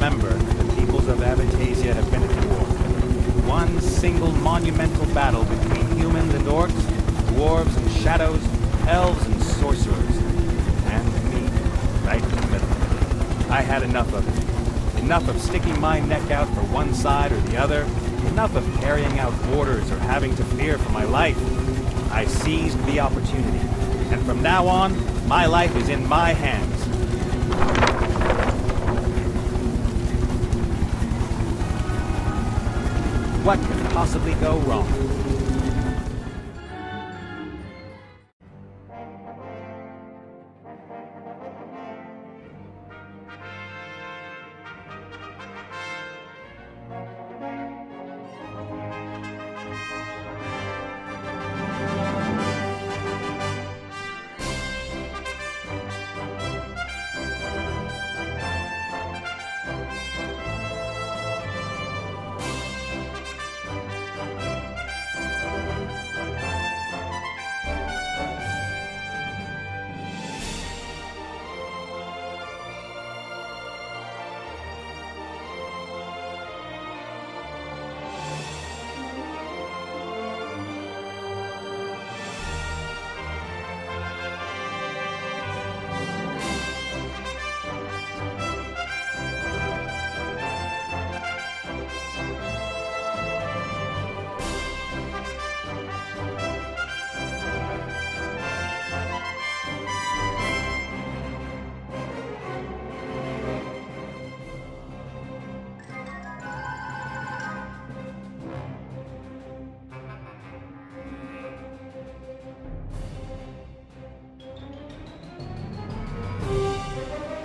remember, the peoples of Aventasia have been at war. One single monumental battle between humans and orcs, dwarves and shadows, elves and sorcerers, and me, right in the middle. I had enough of it. Enough of sticking my neck out for one side or the other. Enough of carrying out orders or having to fear for my life. I seized the opportunity, and from now on, my life is in my hands. What could possibly go wrong?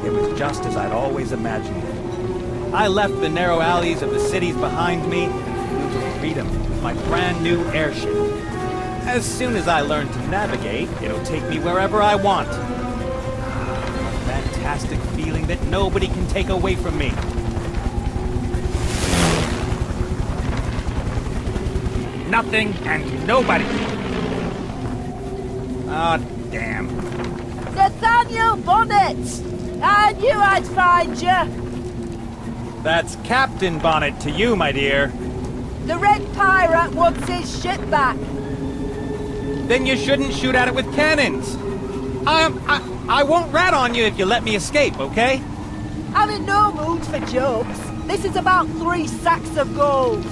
It was just as I'd always imagined it. I left the narrow alleys of the cities behind me and flew to freedom with my brand new airship. As soon as I learn to navigate, it'll take me wherever I want. A fantastic feeling that nobody can take away from me. Nothing and nobody. Ah, damn. Nathaniel Bonnet! I knew I'd find you! That's Captain Bonnet to you, my dear. The Red Pirate wants his ship back. Then you shouldn't shoot at it with cannons. I won't rat on you if you let me escape, okay? I'm in no mood for jokes. This is about 3 sacks of gold.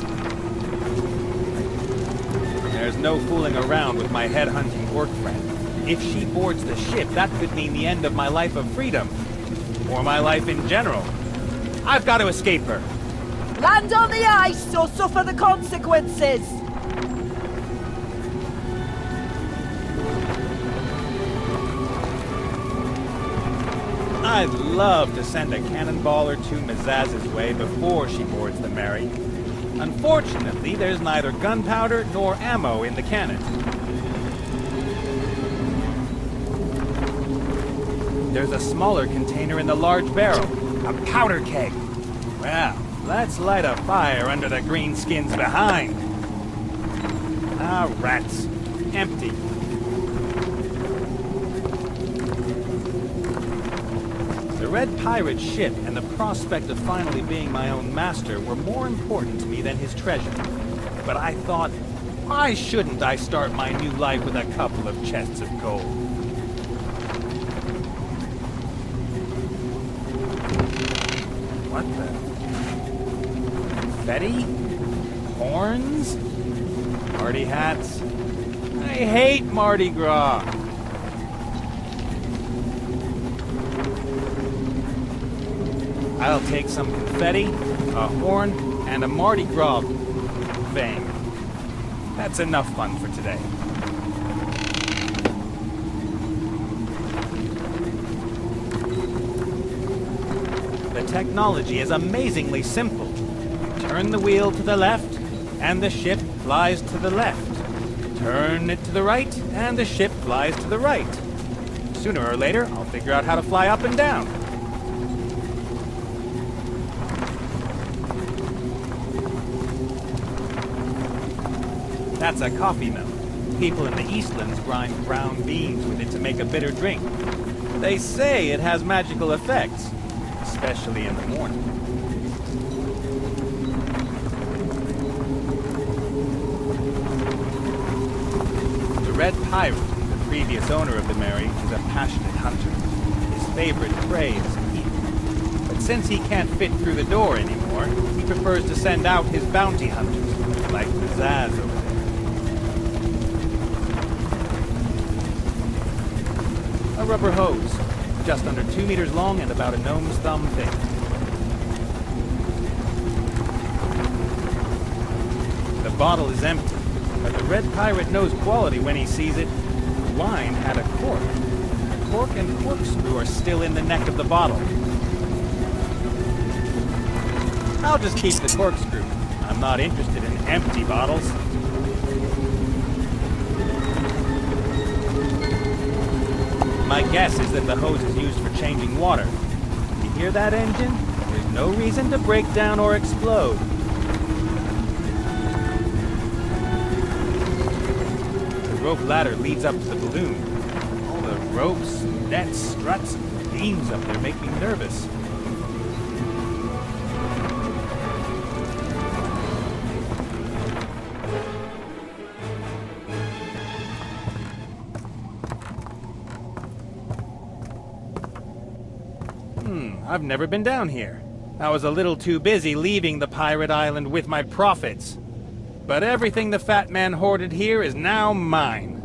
There's no fooling around with my head-hunting orc friend. If she boards the ship, that could mean the end of my life of freedom. Or my life in general. I've got to escape her. Land on the ice or suffer the consequences. I'd love to send a cannonball or two Mazaz's way before she boards the Mary. Unfortunately, there's neither gunpowder nor ammo in the cannon. There's a smaller container in the large barrel. A powder keg. Well, let's light a fire under the greenskins behind. Ah, rats. Empty. The Red Pirate ship and the prospect of finally being my own master were more important to me than his treasure. But I thought, why shouldn't I start my new life with a couple of chests of gold? What the? Confetti? Horns? Party hats? I hate Mardi Gras! I'll take some confetti, a horn, and a Mardi Gras bang. That's enough fun for today. The technology is amazingly simple. Turn the wheel to the left, and the ship flies to the left. Turn it to the right, and the ship flies to the right. Sooner or later, I'll figure out how to fly up and down. That's a coffee mill. People in the Eastlands grind brown beans with it to make a bitter drink. They say it has magical effects, especially in the morning. Red Pirate, the previous owner of the Mary, is a passionate hunter. His favorite prey is people. But since he can't fit through the door anymore, he prefers to send out his bounty hunters, like the Zaz over there. A rubber hose, just under 2 meters long and about a gnome's thumb thick. The bottle is empty, but the Red Pirate knows quality when he sees it. The wine had a cork. The cork and corkscrew are still in the neck of the bottle. I'll just keep the corkscrew. I'm not interested in empty bottles. My guess is that the hose is used for changing water. You hear that, engine? There's no reason to break down or explode. The rope ladder leads up to the balloon. All the ropes, nets, struts, and beams up there make me nervous. I've never been down here. I was a little too busy leaving the pirate island with my profits. But everything the fat man hoarded here is now mine.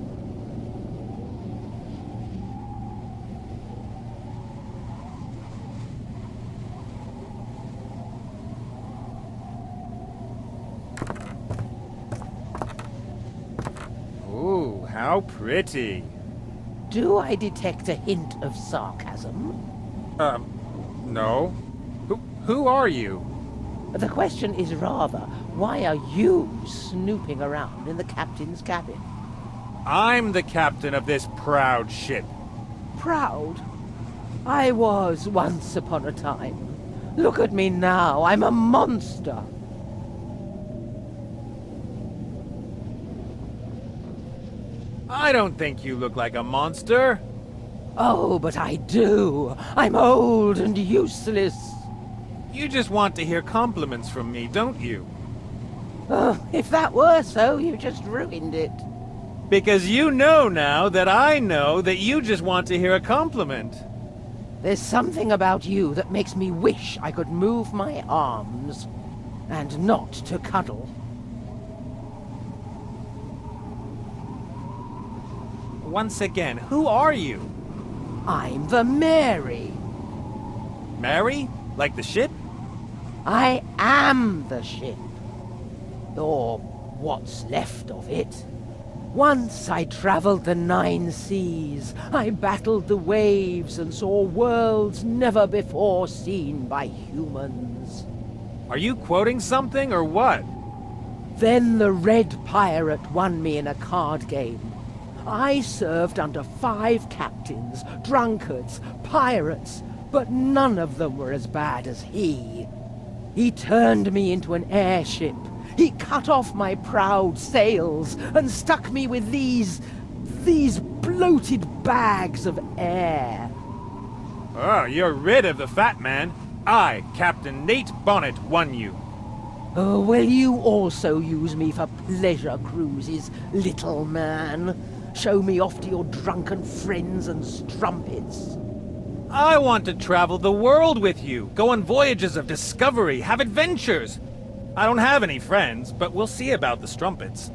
Ooh, how pretty. Do I detect a hint of sarcasm? No. Who are you? The question is rather, why are you snooping around in the captain's cabin? I'm the captain of this proud ship. Proud? I was once upon a time. Look at me now, I'm a monster. I don't think you look like a monster. Oh, but I do. I'm old and useless. You just want to hear compliments from me, don't you? Oh, if that were so, you just ruined it. Because you know now that I know that you just want to hear a compliment. There's something about you that makes me wish I could move my arms and not to cuddle. Once again, who are you? I'm the Mary. Mary? Like the ship? I am the ship. Or what's left of it. Once I traveled the 9 seas. I battled the waves and saw worlds never before seen by humans. Are you quoting something or what? Then the Red Pirate won me in a card game. I served under 5 captains, drunkards, pirates, but none of them were as bad as he. He turned me into an airship. He cut off my proud sails and stuck me with these bloated bags of air. Oh, you're rid of the fat man. I, Captain Nate Bonnet, won you. Oh, will you also use me for pleasure cruises, little man? Show me off to your drunken friends and strumpets. I want to travel the world with you, go on voyages of discovery, have adventures. I don't have any friends, but we'll see about the strumpets.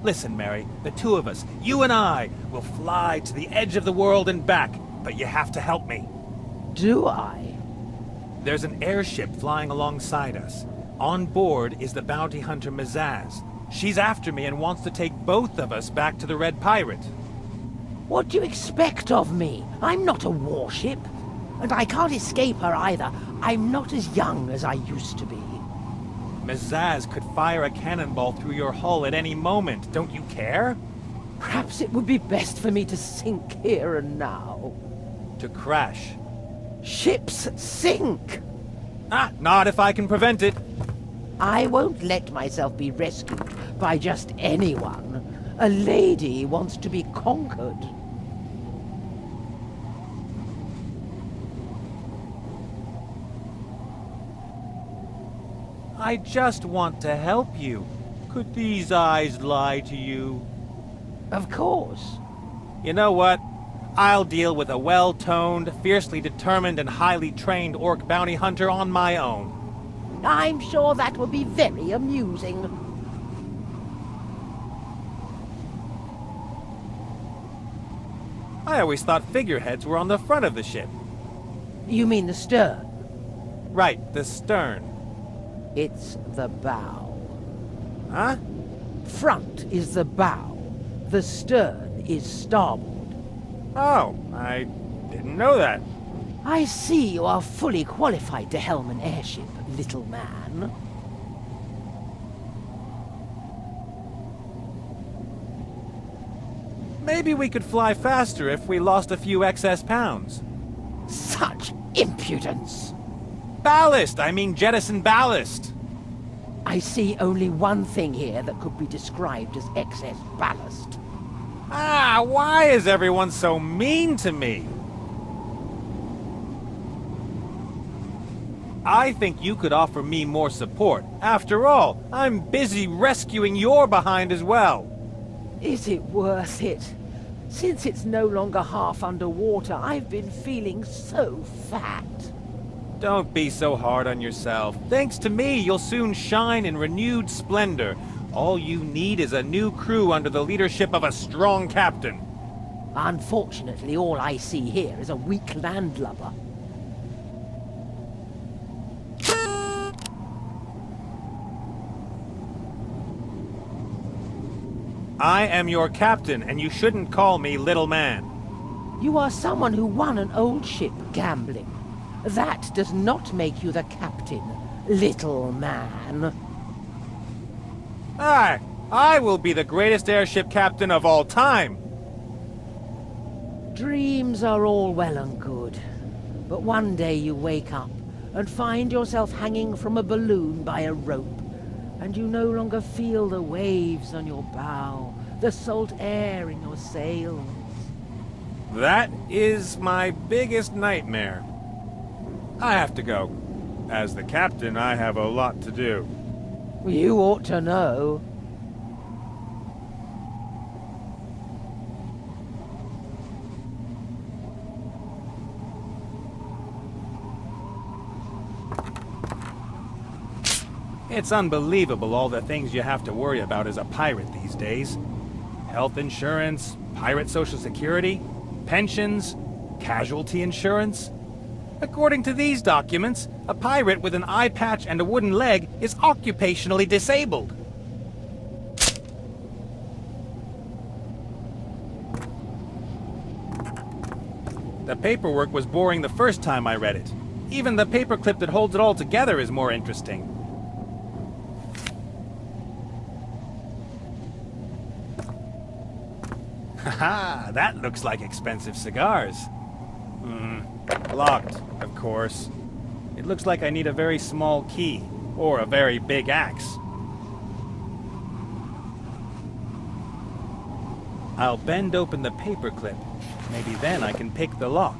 Listen, Mary, the two of us, you and I, will fly to the edge of the world and back, but you have to help me. Do I? There's an airship flying alongside us. On board is the bounty hunter Mazaz. She's after me and wants to take both of us back to the Red Pirate. What do you expect of me? I'm not a warship. And I can't escape her either. I'm not as young as I used to be. Mazaz could fire a cannonball through your hull at any moment. Don't you care? Perhaps it would be best for me to sink here and now. To crash. Ships sink! Ah, not if I can prevent it. I won't let myself be rescued by just anyone. A lady wants to be conquered. I just want to help you. Could these eyes lie to you? Of course. You know what? I'll deal with a well-toned, fiercely determined, and highly trained orc bounty hunter on my own. I'm sure that will be very amusing. I always thought figureheads were on the front of the ship. You mean the stern? Right, the stern. It's the bow. Huh? Front is the bow. The stern is starboard. Oh, I didn't know that. I see you are fully qualified to helm an airship, little man. Maybe we could fly faster if we lost a few excess pounds. Such impudence! Ballast! I mean jettison ballast! I see only one thing here that could be described as excess ballast. Ah, why is everyone so mean to me? I think you could offer me more support. After all, I'm busy rescuing your behind as well. Is it worth it? Since it's no longer half underwater, I've been feeling so fat. Don't be so hard on yourself. Thanks to me, you'll soon shine in renewed splendor. All you need is a new crew under the leadership of a strong captain. Unfortunately, all I see here is a weak landlubber. I am your captain, and you shouldn't call me little man. You are someone who won an old ship gambling. That does not make you the captain, little man. I will be the greatest airship captain of all time. Dreams are all well and good, but one day you wake up and find yourself hanging from a balloon by a rope, and you no longer feel the waves on your bow, the salt air in your sails. That is my biggest nightmare. I have to go. As the captain, I have a lot to do. You ought to know. It's unbelievable all the things you have to worry about as a pirate these days. Health insurance, pirate social security, pensions, casualty insurance. According to these documents, a pirate with an eye patch and a wooden leg is occupationally disabled. The paperwork was boring the first time I read it. Even the paperclip that holds it all together is more interesting. Haha, that looks like expensive cigars. Locked, of course. It looks like I need a very small key, or a very big axe. I'll bend open the paperclip. Maybe then I can pick the lock.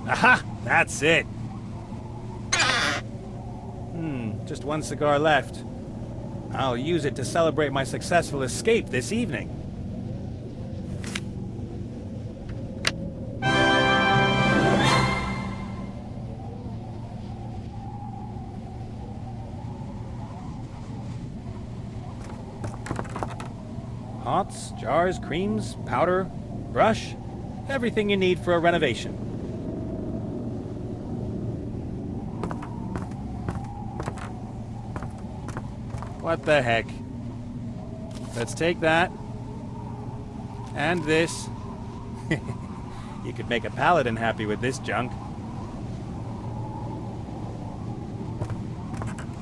Aha! That's it! Just one cigar left. I'll use it to celebrate my successful escape this evening. Pots, jars, creams, powder, brush, everything you need for a renovation. What the heck? Let's take that. And this. You could make a paladin happy with this junk.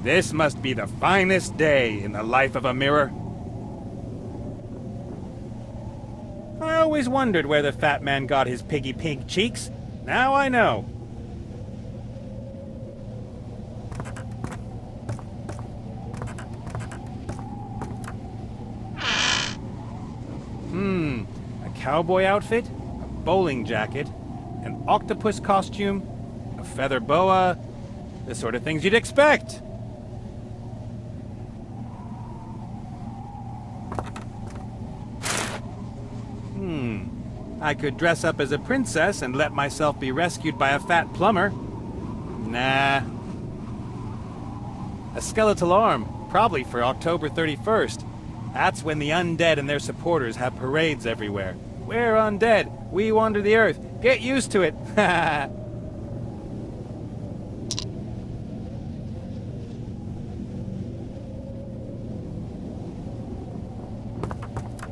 This must be the finest day in the life of a mirror. I always wondered where the fat man got his piggy pink cheeks. Now I know. A cowboy outfit, a bowling jacket, an octopus costume, a feather boa, the sort of things you'd expect. I could dress up as a princess and let myself be rescued by a fat plumber. Nah. A skeletal arm, probably for October 31st. That's when the undead and their supporters have parades everywhere. We're undead. We wander the earth. Get used to it.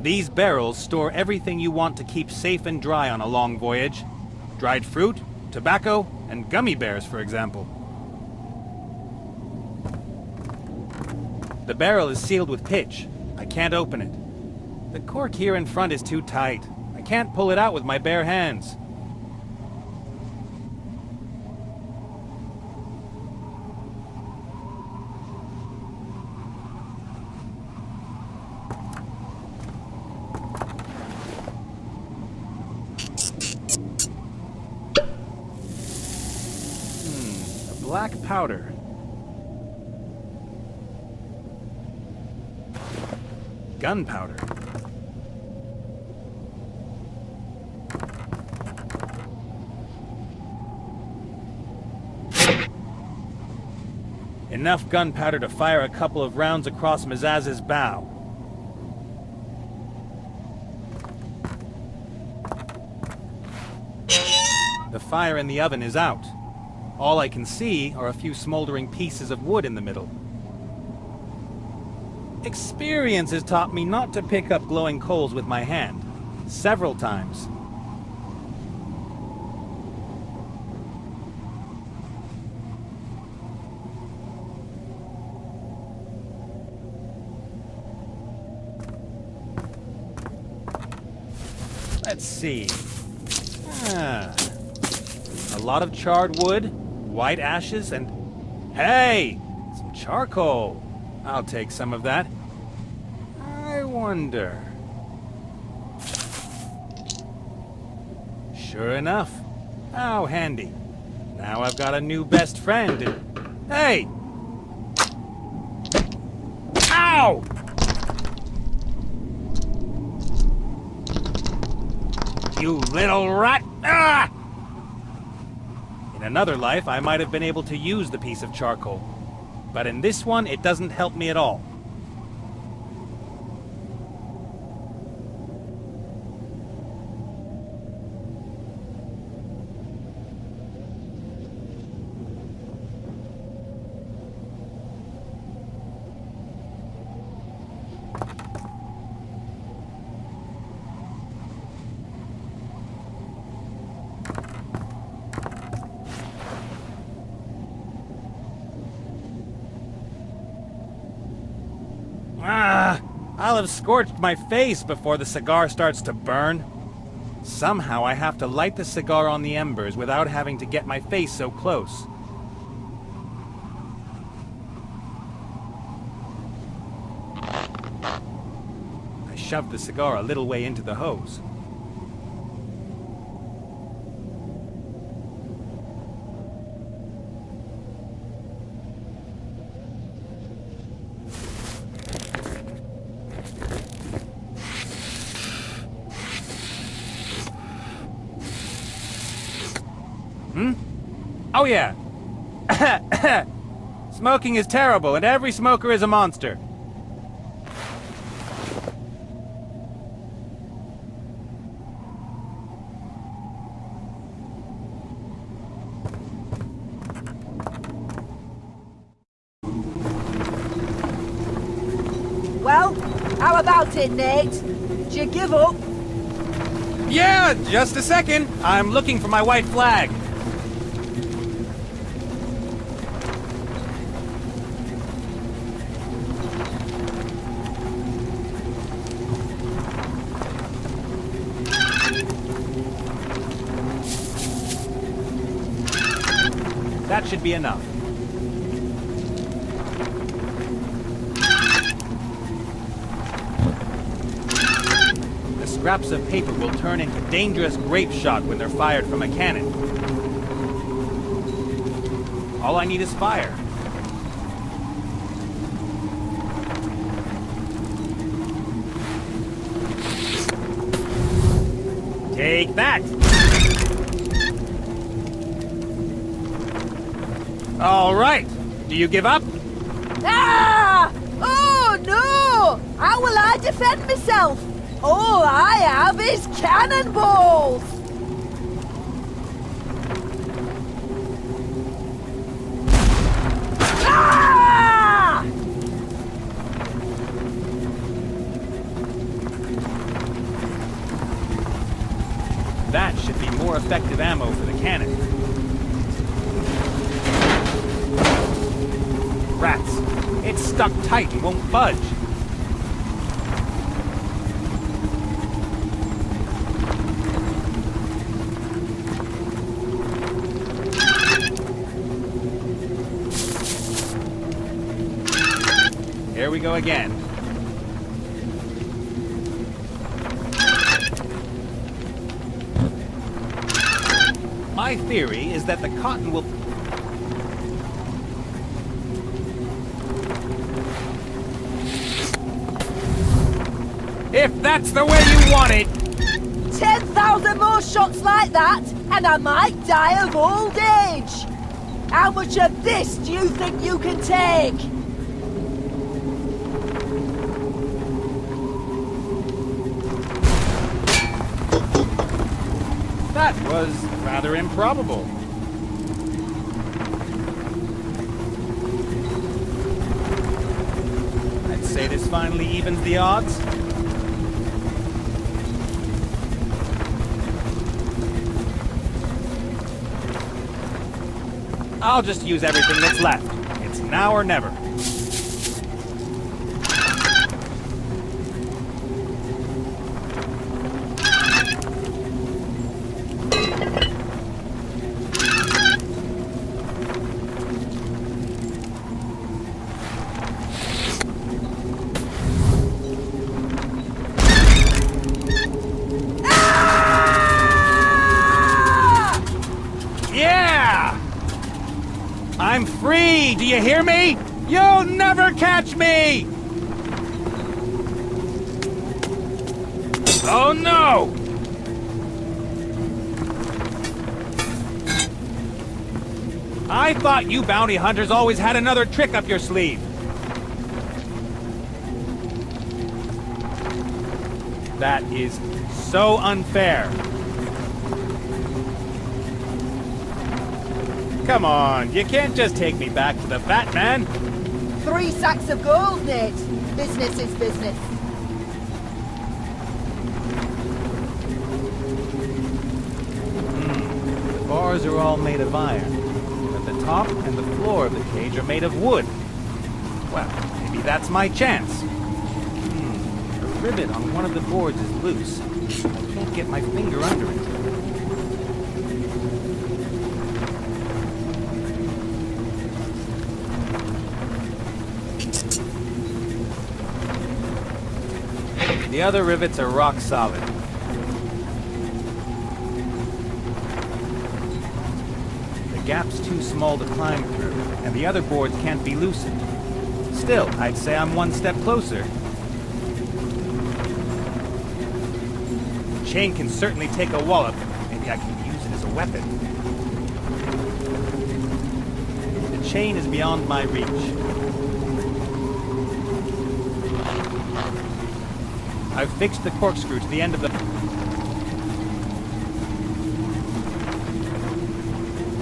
These barrels store everything you want to keep safe and dry on a long voyage. Dried fruit, tobacco, and gummy bears, for example. The barrel is sealed with pitch. I can't open it. The cork here in front is too tight. I can't pull it out with my bare hands. Black powder. Gunpowder. Enough gunpowder to fire a couple of rounds across Mazaz's bow. The fire in the oven is out. All I can see are a few smoldering pieces of wood in the middle. Experience has taught me not to pick up glowing coals with my hand. Several times. Let's see. A lot of charred wood, white ashes, and... Hey! Some charcoal! I'll take some of that. I wonder... Sure enough. How handy. Now I've got a new best friend and... Hey! Ow! You little rat! Ah! In another life, I might have been able to use the piece of charcoal. But in this one, it doesn't help me at all. I'll have scorched my face before the cigar starts to burn. Somehow I have to light the cigar on the embers without having to get my face so close. I shoved the cigar a little way into the hose. Oh yeah. Smoking is terrible, and every smoker is a monster. Well, how about it, Nate? Did you give up? Yeah, just a second. I'm looking for my white flag. That should be enough. The scraps of paper will turn into dangerous grape shot when they're fired from a cannon. All I need is fire. Take that! All right. Do you give up? Ah! Oh, no! How will I defend myself? All I have is cannonballs! Ah! That should be more effective ammo for the cannon. Rats. It's stuck tight and won't budge. Here we go again. My theory is that the cotton will... If that's the way you want it! 10,000 more shots like that, and I might die of old age! How much of this do you think you can take? That was rather improbable. I'd say this finally evens the odds. I'll just use everything that's left. It's now or never. I'm free! Do you hear me? You'll never catch me! Oh no! I thought you bounty hunters always had another trick up your sleeve. That is so unfair. Come on, you can't just take me back to the fat man. 3 sacks of gold, Nate. Business is business. The bars are all made of iron, but the top and the floor of the cage are made of wood. Well, maybe that's my chance. A rivet on one of the boards is loose. I can't get my finger under it. The other rivets are rock solid. The gap's too small to climb through, and the other boards can't be loosened. Still, I'd say I'm one step closer. The chain can certainly take a wallop. Maybe I can use it as a weapon. chain is beyond my reach. I've fixed the corkscrew to the end of the...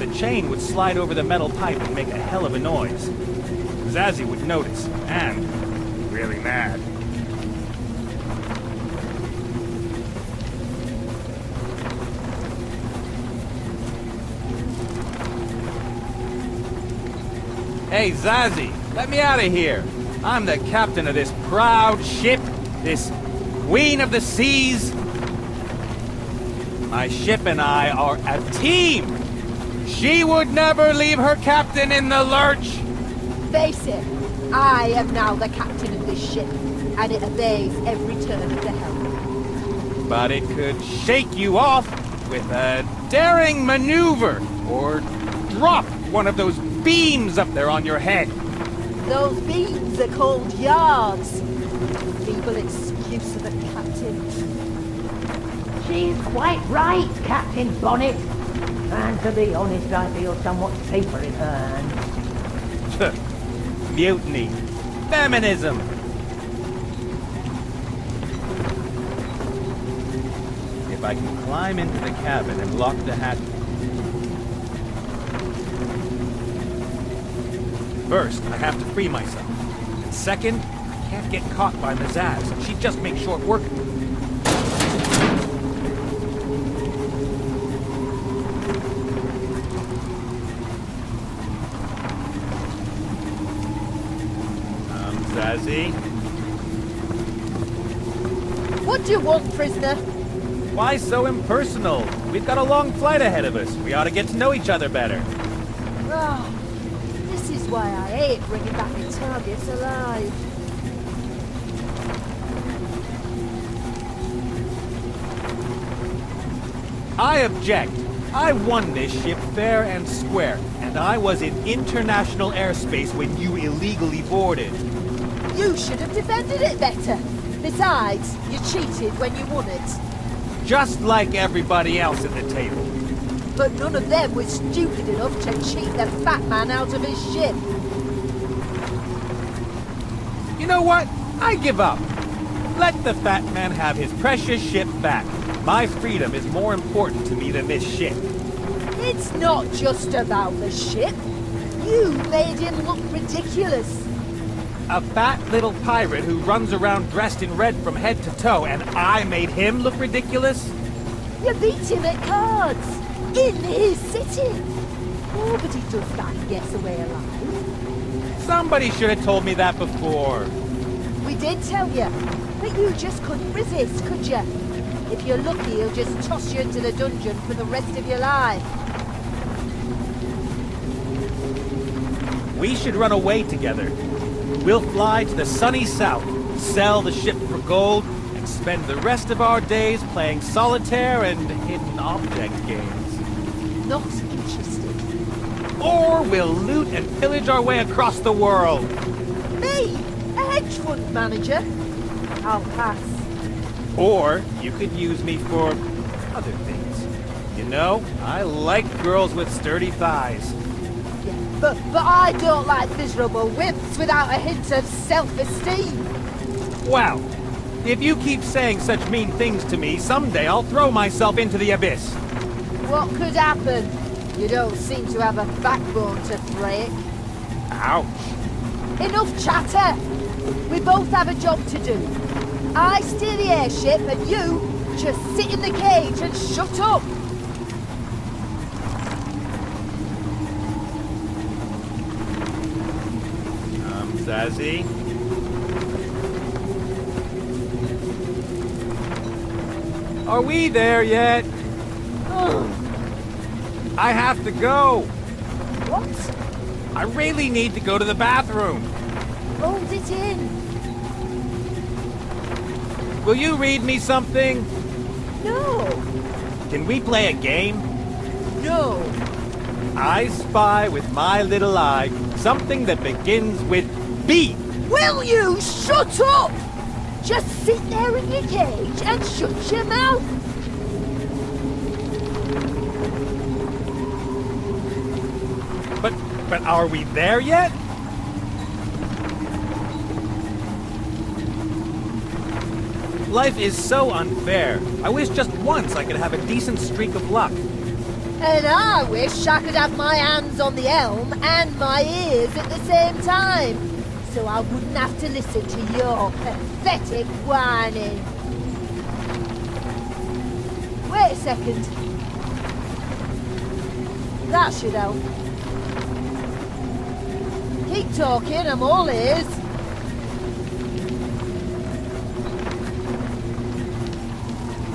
The chain would slide over the metal pipe and make a hell of a noise. Zazzy would notice, and really mad. Hey, Zazzy, let me out of here. I'm the captain of this proud ship, this queen of the seas. My ship and I are a team. She would never leave her captain in the lurch. Face it, I am now the captain of this ship, and it obeys every turn of the helm. But it could shake you off with a daring maneuver, or drop one of those beams up there on your head. Those beams are called yards. Feeble excuse of a captain. She's quite right, Captain Bonnet. And to be honest, I feel somewhat safer in her hands. Mutiny. Feminism. If I can climb into the cabin and lock the hatch... First, I have to free myself. And second, I can't get caught by Mazaz. She'd just make short work of me. Zazzy? What do you want, prisoner? Why so impersonal? We've got a long flight ahead of us. We ought to get to know each other better. Oh, this is why I hate bringing back the targets alive. I object. I won this ship fair and square, and I was in international airspace when you illegally boarded. You should have defended it better. Besides, you cheated when you won it. Just like everybody else at the table. But none of them was stupid enough to cheat the fat man out of his ship. You know what? I give up. Let the fat man have his precious ship back. My freedom is more important to me than this ship. It's not just about the ship. You made him look ridiculous. A fat little pirate who runs around dressed in red from head to toe, and I made him look ridiculous? You beat him at cards. In his city. Nobody does that and gets away alive. Somebody should have told me that before. We did tell you. But you just couldn't resist, could you? If you're lucky, he'll just toss you into the dungeon for the rest of your life. We should run away together. We'll fly to the sunny south, sell the ship for gold, and spend the rest of our days playing solitaire and hidden object games. Not interested. Or we'll loot and pillage our way across the world. Me? A hedge fund manager? I'll pass. Or you could use me for other things. You know, I like girls with sturdy thighs. Yeah, but I don't like miserable wimps without a hint of self-esteem. Well, if you keep saying such mean things to me, someday I'll throw myself into the abyss. What could happen? You don't seem to have a backbone to break. Ouch. Enough chatter! We both have a job to do. I steer the airship and you just sit in the cage and shut up! Zazzy? Are we there yet? I have to go. What? I really need to go to the bathroom. Hold it in. Will you read me something? No. Can we play a game? No. I spy with my little eye something that begins with B. Will you shut up? Just sit there in your cage and shut your mouth. But But are we there yet? Life is so unfair. I wish just once I could have a decent streak of luck. And I wish I could have my hands on the elm and my ears at the same time, so I wouldn't have to listen to your pathetic whining. Wait a second. That should help. Keep talking, I'm all ears.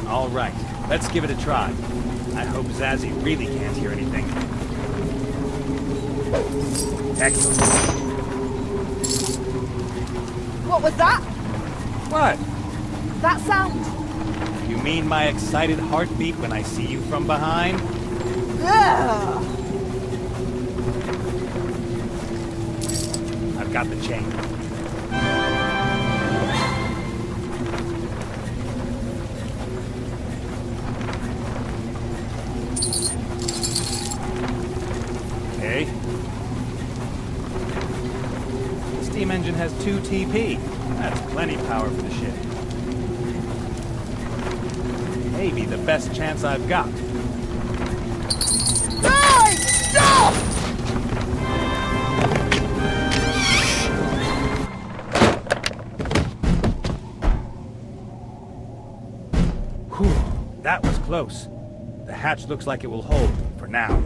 All right, let's give it a try. I hope Zazzy really can't hear anything. Excellent. What was that? What? That sound? You mean my excited heartbeat when I see you from behind? Ugh. I've got the chain. Okay. The steam engine has 2 TP. That's plenty power for the ship. Maybe the best chance I've got. Hey! Stop! Whew, that was close. The hatch looks like it will hold, for now.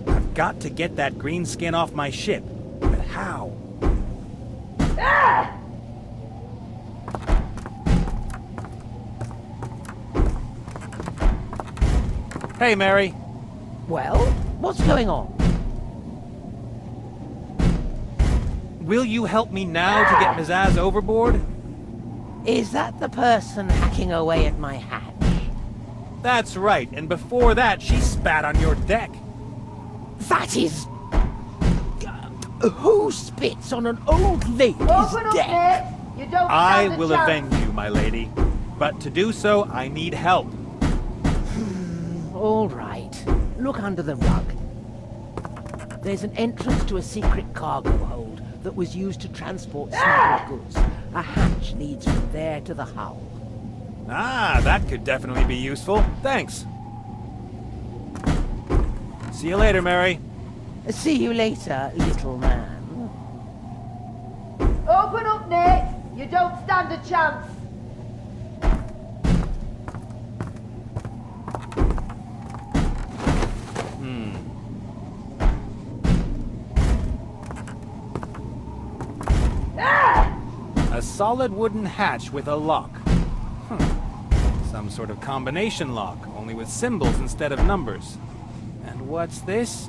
I've got to get that green skin off my ship. But how? Ah! Hey, Mary. Well, what's going on? Will you help me now to get Mizaz overboard? Is that the person hacking away at my hatch? That's right, and before that, she spat on your deck. That is... Who spits on an old lady's Open up, deck? mate. You don't I stand a will chance. avenge you, my lady. But to do so, I need help. All right. Look under the rug. There's an entrance to a secret cargo hold that was used to transport smuggled goods. A hatch leads from there to the hull. Ah, that could definitely be useful. Thanks. See you later, Mary. See you later, little man. Open up, Nate. You don't stand a chance. A solid wooden hatch with a lock. Some sort of combination lock, only with symbols instead of numbers. And what's this?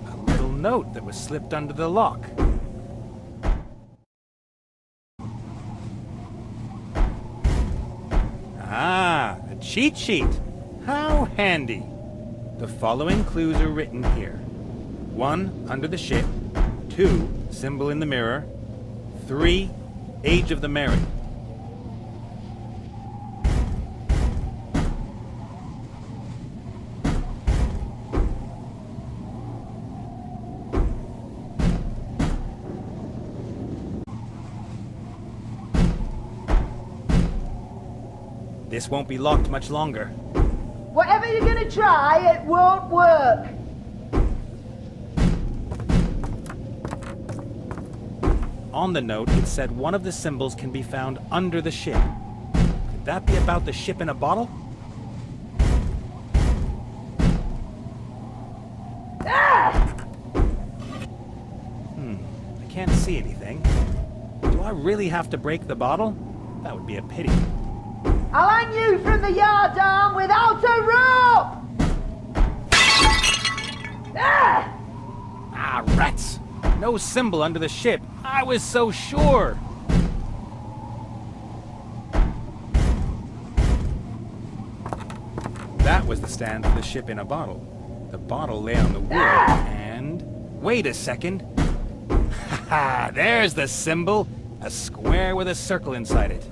A little note that was slipped under the lock. Ah, a cheat sheet. How handy. The following clues are written here. 1, under the ship. 2, symbol in the mirror. 3, age of the married. This won't be locked much longer. Whatever you're gonna try, it won't work. On the note, it said one of the symbols can be found under the ship. Could that be about the ship in a bottle? I can't see anything. Do I really have to break the bottle? That would be a pity. I'll hang you from the yardarm without a rope! Ah, rats! No symbol under the ship. I was so sure! That was the stand for the ship in a bottle. The bottle lay on the wood, and... Wait a second. Haha, there's the symbol. A square with a circle inside it.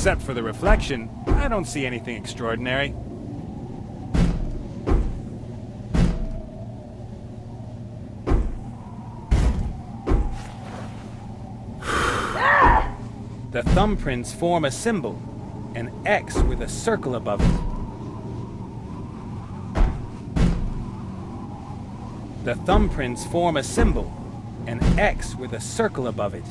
Except for the reflection, I don't see anything extraordinary. The thumbprints form a symbol, an X with a circle above it. The thumbprints form a symbol, an X with a circle above it.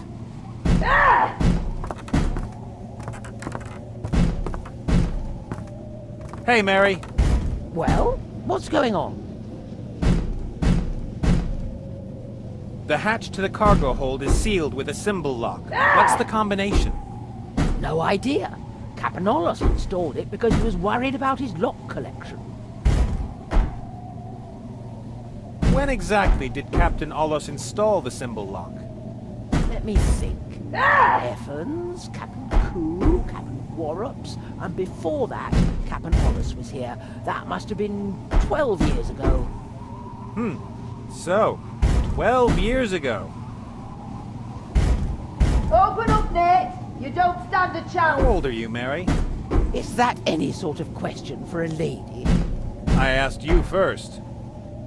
Hey, Mary. Well, what's going on? The hatch to the cargo hold is sealed with a symbol lock. What's the combination? No idea. Captain Ollos installed it because he was worried about his lock collection. When exactly did Captain Ollos install the symbol lock? Let me think. Evans, Captain Koo, Captain Warrups, and before that, Captain Ollos was here. That must have been 12 years ago. So, 12 years ago. Open up, Nate! You don't stand a How chance! old are you, Mary? Is that any sort of question for a lady? I asked you first.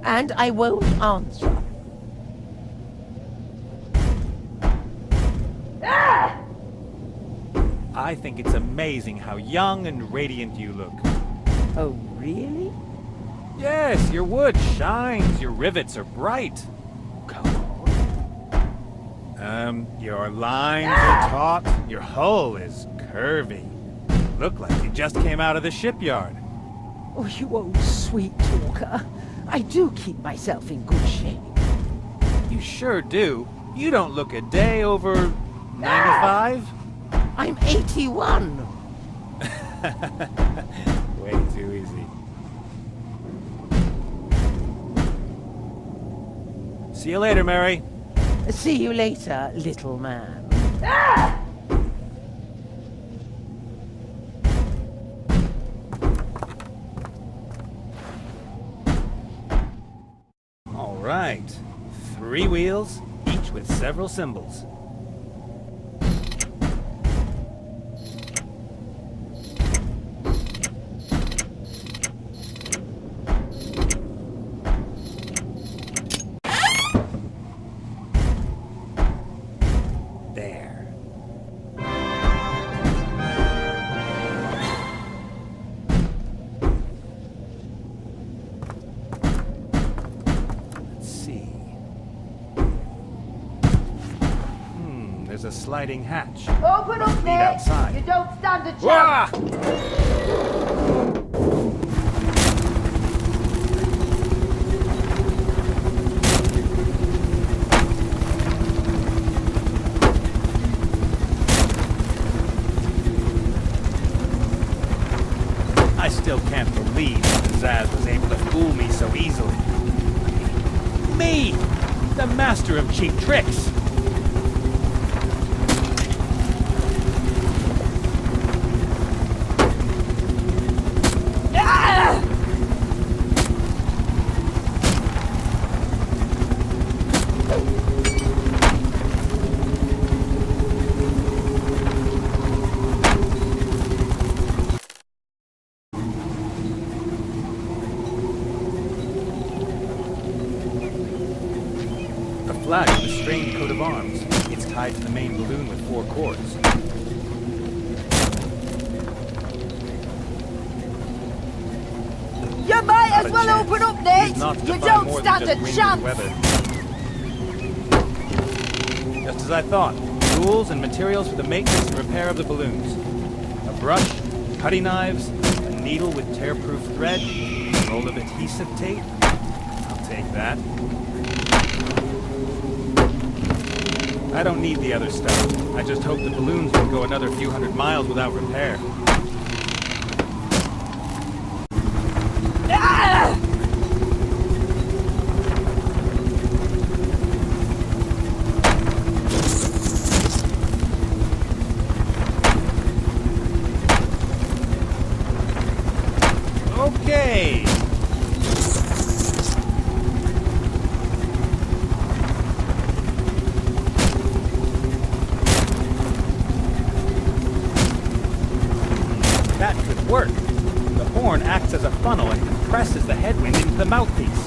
And I won't answer. I think it's amazing how young and radiant you look. Oh, really? Yes, your wood shines, your rivets are bright. Go on. Your lines are taut, your hull is curvy. Look like you just came out of the shipyard. Oh, you old sweet talker. I do keep myself in good shape. You sure do. You don't look a day over 95? I'm 81. Way too easy. See you later, Mary. See you later, little man. All right. 3 wheels, each with several symbols. There. Let's see. There's a sliding hatch. Open up, Lead Nate! outside. You don't stand a chance! Wah! I still can't believe Zaz was able to fool me so easily. Me! The master of cheap tricks! A flag with a strange coat of arms. It's tied to the main balloon with 4 cords. You might as Not a well chance. open up, He's Nate! not to You find don't more than stand just a wind and chance! weather. Just as I thought. Tools and materials for the maintenance and repair of the balloons. A brush, cutting knives, a needle with tear-proof thread, a roll of adhesive tape. I'll take that. I don't need the other stuff. I just hope the balloons can go another few hundred miles without repair. Okay. work. The horn acts as a funnel and compresses the headwind into the mouthpiece.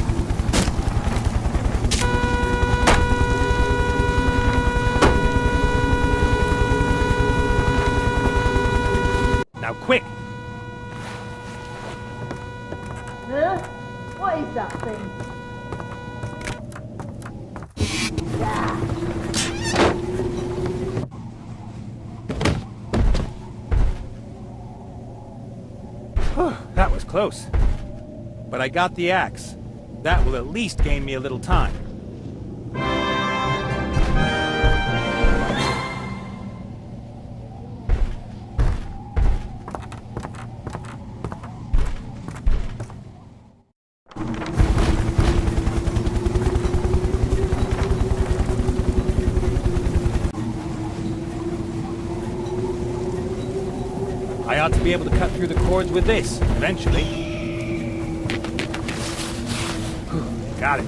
Now quick! Huh? What is that thing? That was close. But I got the axe. That will at least gain me a little time. I ought to be able to cut through the cords with this, eventually. Got it.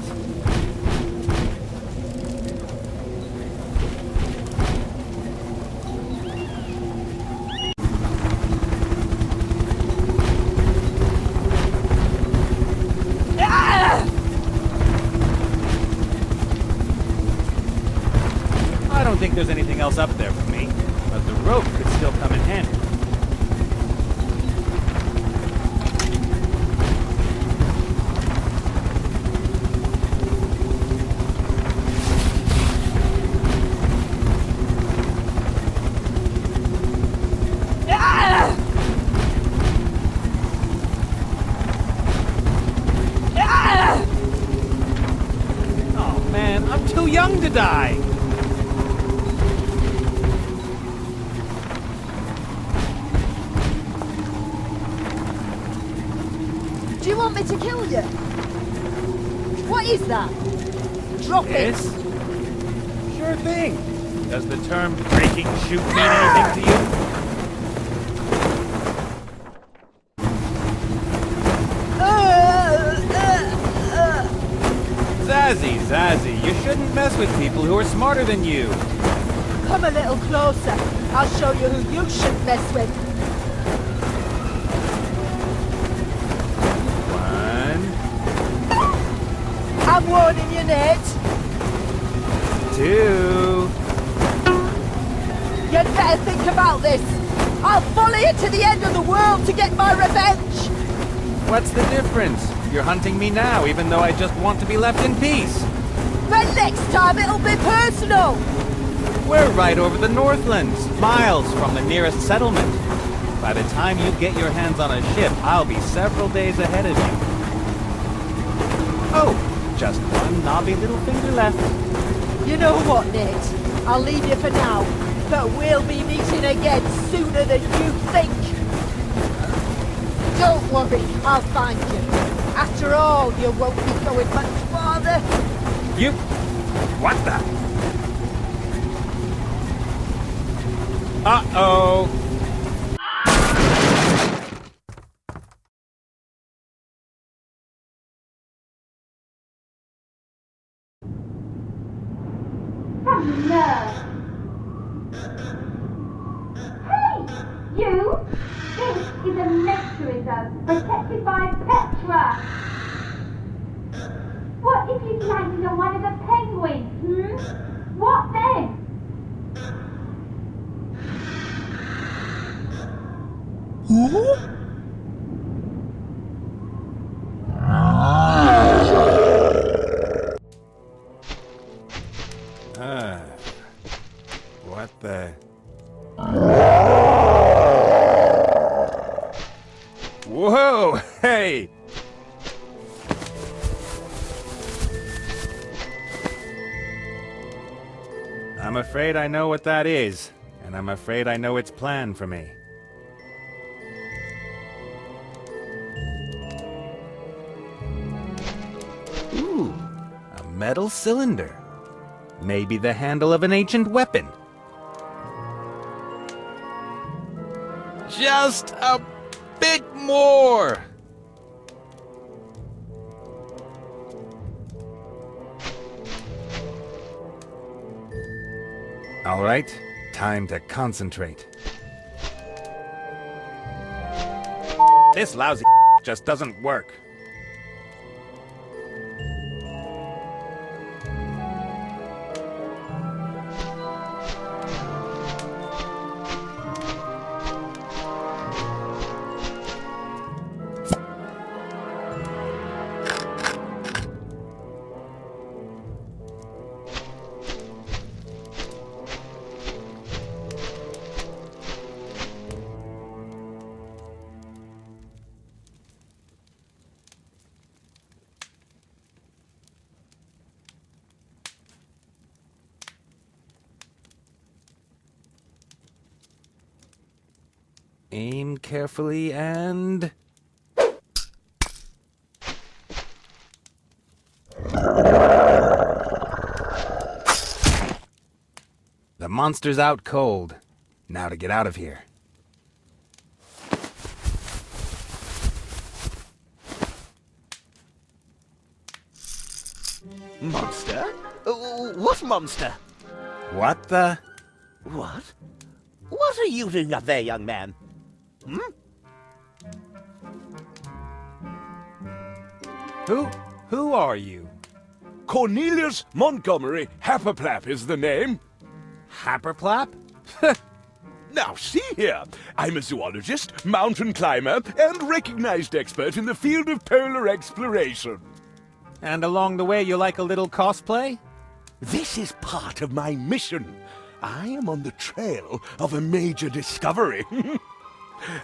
I don't think there's anything else up there for me, but the rope could still come in handy. Young to die. Do you want me to kill you? What is that? Drop it. Sure thing. Does the term breaking shoot mean anything to you? Zazzy, you shouldn't mess with people who are smarter than you. Come a little closer. I'll show you who you shouldn't mess with. One. I'm warning you, Nate. Two. You'd better think about this. I'll follow you to the end of the world to get my revenge. What's the difference? You're hunting me now, even though I just want to be left in peace. But next time it'll be personal. We're right over the Northlands, miles from the nearest settlement. By the time you get your hands on a ship, I'll be several days ahead of you. Oh, just one knobby little finger left. You know what, Nate? I'll leave you for now, but we'll be meeting again sooner than you think. Don't worry, I'll find you. After all, you won't be going much farther. You... What the... Uh-oh. Hey! You! This is a mystery zone protected by Petra! What if you landed on one of the penguins, What then? What the... Whoa! Hey! I'm afraid I know what that is, and I'm afraid I know its plan for me. Ooh, a metal cylinder. Maybe the handle of an ancient weapon. Just a bit more! All right, time to concentrate. This lousy just doesn't work. Aim carefully and... The monster's out cold. Now to get out of here. Monster? What monster? What the... What? What are you doing up there, young man? Who are you? Cornelius Montgomery Happerplap is the name. Happerplap? Now, see here. I'm a zoologist, mountain climber, and recognized expert in the field of polar exploration. And along the way you like a little cosplay? This is part of my mission. I am on the trail of a major discovery.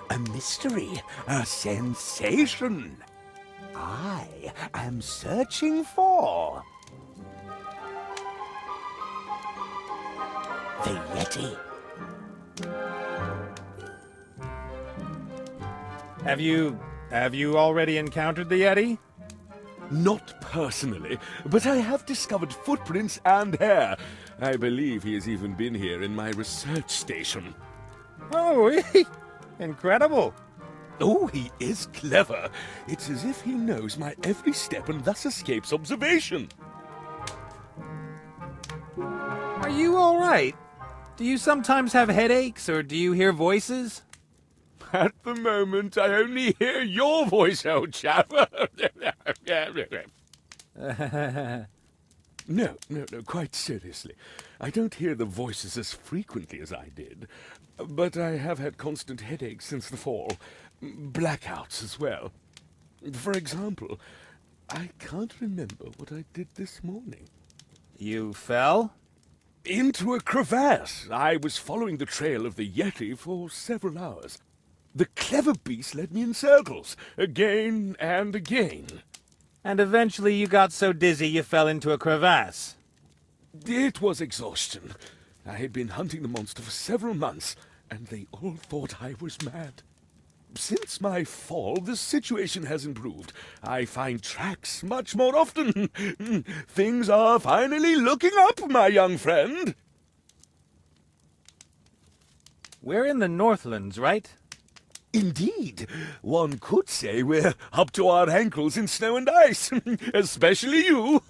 A mystery, a sensation. I am searching for... the Yeti. Have you already encountered the Yeti? Not personally, but I have discovered footprints and hair. I believe he has even been here in my research station. Oh, incredible. Oh, he is clever. It's as if he knows my every step and thus escapes observation. Are you all right? Do you sometimes have headaches, or do you hear voices? At the moment, I only hear your voice, old chap. No, quite seriously. I don't hear the voices as frequently as I did, but I have had constant headaches since the fall. Blackouts as well. For example, I can't remember what I did this morning. You fell? Into a crevasse. I was following the trail of the Yeti for several hours. The clever beast led me in circles, again and again. And eventually you got so dizzy you fell into a crevasse. It was exhaustion. I had been hunting the monster for several months, and they all thought I was mad. Since my fall, the situation has improved. I find tracks much more often. Things are finally looking up, my young friend. We're in the Northlands, right? Indeed. One could say we're up to our ankles in snow and ice. Especially you.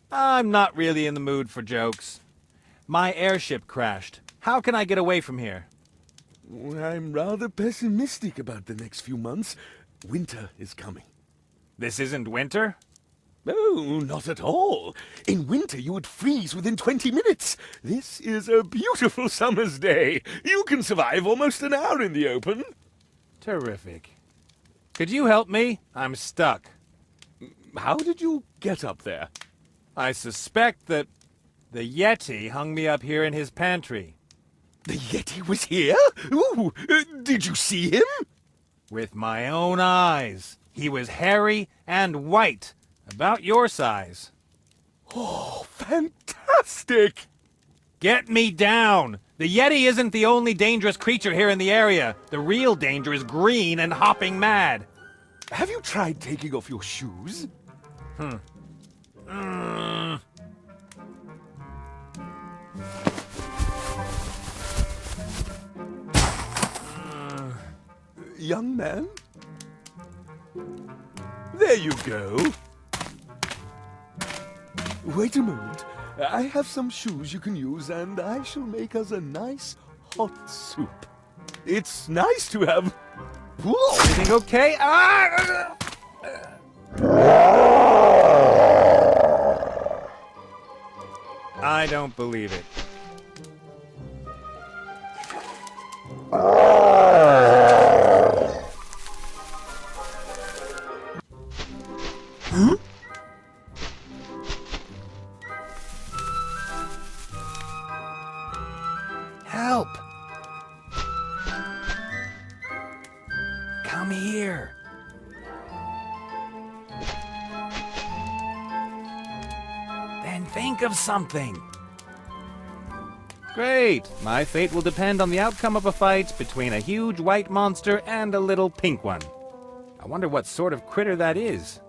I'm not really in the mood for jokes. My airship crashed. How can I get away from here? I'm rather pessimistic about the next few months. Winter is coming. This isn't winter? Oh, not at all. In winter, you would freeze within 20 minutes. This is a beautiful summer's day. You can survive almost an hour in the open. Terrific. Could you help me? I'm stuck. How did you get up there? I suspect that the Yeti hung me up here in his pantry. The Yeti was here? Ooh, did you see him? With my own eyes. He was hairy and white, about your size. Oh, fantastic! Get me down! The Yeti isn't the only dangerous creature here in the area. The real danger is green and hopping mad. Have you tried taking off your shoes? Young man? There you go. Wait a moment. I have some shoes you can use, and I shall make us a nice hot soup. It's nice to have Everything okay? Ah! I don't believe it. Help! Come here. Then think of something. Great! My fate will depend on the outcome of a fight between a huge white monster and a little pink one. I wonder what sort of critter that is.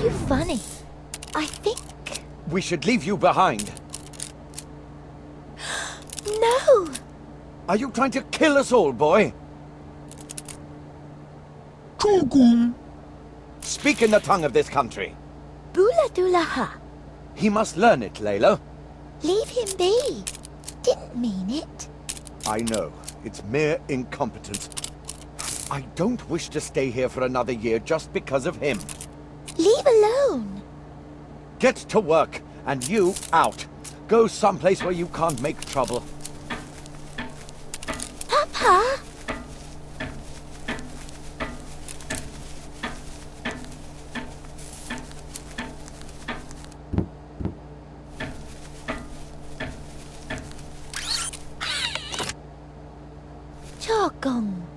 You funny. I think... We should leave you behind. No! Are you trying to kill us all, boy? Speak in the tongue of this country. Bula dula ha. He must learn it, Layla. Leave him be. Didn't mean it. I know. It's mere incompetence. I don't wish to stay here for another year just because of him. Leave alone. Get to work, and you out. Go someplace where you can't make trouble. Papa! Chogong.